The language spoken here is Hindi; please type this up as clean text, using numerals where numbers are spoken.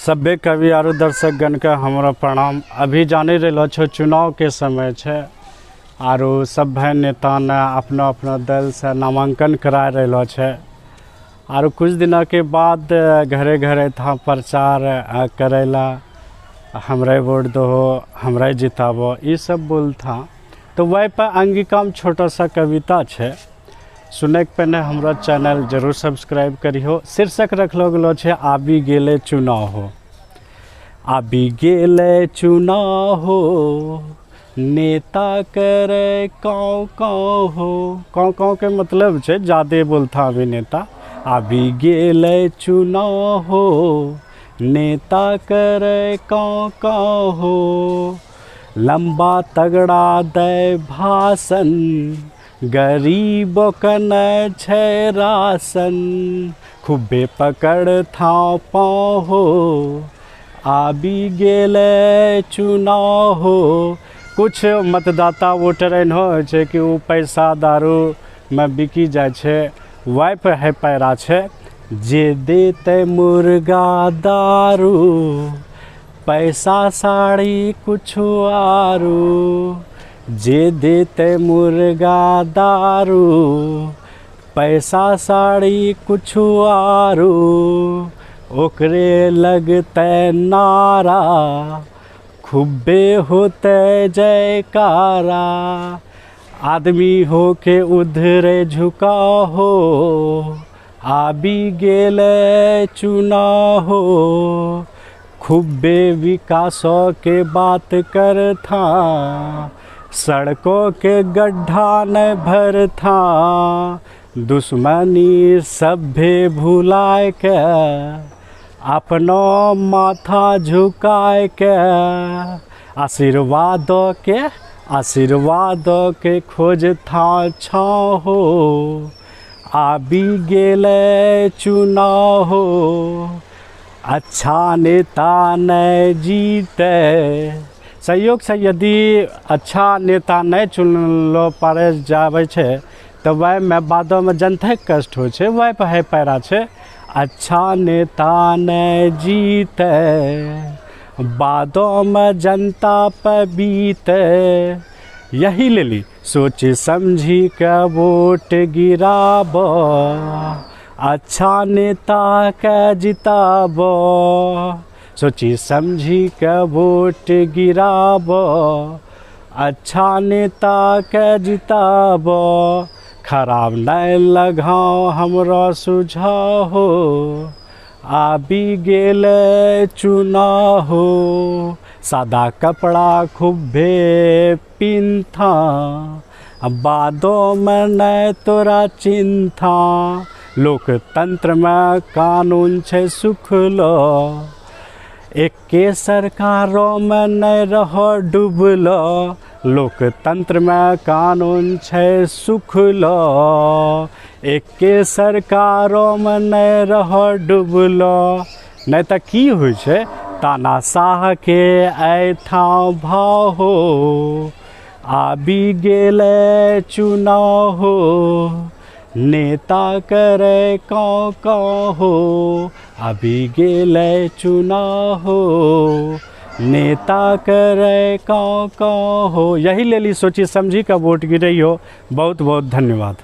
सभ्य कवि और दर्शकगण के हमारा प्रणाम। अभी जाने रहो छो चुनाव के समय छे आरो सभ्य नेता ने अपना अपना दल से नामांकन करा रहो छे आरो कुछ दिन के बाद घरे घरे था प्रचार करेला, हमरे वोट दो, हमरे जिताबो, ये सब बोल था। तो वह पर अंगिका में छोटा सा कविता छे, सुने के पहले हमारा चैनल जरूर सब्सक्राइब करियो। शीर्षक रखलो गेलो छे आबि गेले चुनाव हो। आबि गेले चुनाव हो, नेता करे काँव काँव हो। काँव काँव के मतलब छे जादे बोलता अभी नेता। आबि गेले चुनाव हो, नेता करे काँव काँव हो। लंबा तगड़ा दे भाषण, गरीब कन छे राशन। खूबे पकड़ था पाँव हो, आबि गेले चुनाव हो। कुछ मतदाता वोटर एहन हो छे कि वो पैसा दारू में बिकी जाए छे, वह पर है पैरा छे। जे देते मुर्गा दारू, पैसा साड़ी कुछ आरू। जे देते मुर्गा दारू, पैसा साड़ी कुछ आरू। ओकरे लगते नारा, खूबे होते जयकारा। आदमी हो के उधरे झुका हो, आबि गेले चुनाव हो। खूबे विकासों के बात कर था, सड़कों के गड्ढा न भर था। दुश्मनी सभ्य भुलाए के, अपनो माथा झुकाए के। आशीर्वादों के खोज था छाँव हो, आबि गेले चुनाव हो। अच्छा नेता न जीते, सहयोग से यदि अच्छा नेता नहीं चुनलो पारे जावे छे तो वह में बादों में जनता कष्ट हो छे, वह पर है पैरा छे। अच्छा नेता न जीते, बादों में जनता पे बीते। यही ले ली सोची समझी के वोट गिराबो, अच्छा नेता के जिताबो। सोची समझी के वोट गिराबो, अच्छा नेता के जिताबो। खराब नहीं लगाओ हमरा सुझाव हो, आबि गेले चुनाव हो। सादा कपड़ा खूबे पिन्था, बादों में नहीं तोरा चिंथा। लोकतंत्र में कानून छे सुख लो, एके सरकारों में नहीं रहो डूबलो। लोकतंत्र में कानून छे सुख लो, एके सरकारों में नहीं रहो डूबलो। नहीं तो की हुई छे तानाशाह के ऐठां भाव हो, आबि गेले चुनाव हो। नेता करे काँव काँव हो, आबि गेले चुनाव हो। नेता करे काँव काँव हो। यही ले ली सोची समझी का वोट गिरई हो। बहुत बहुत धन्यवाद।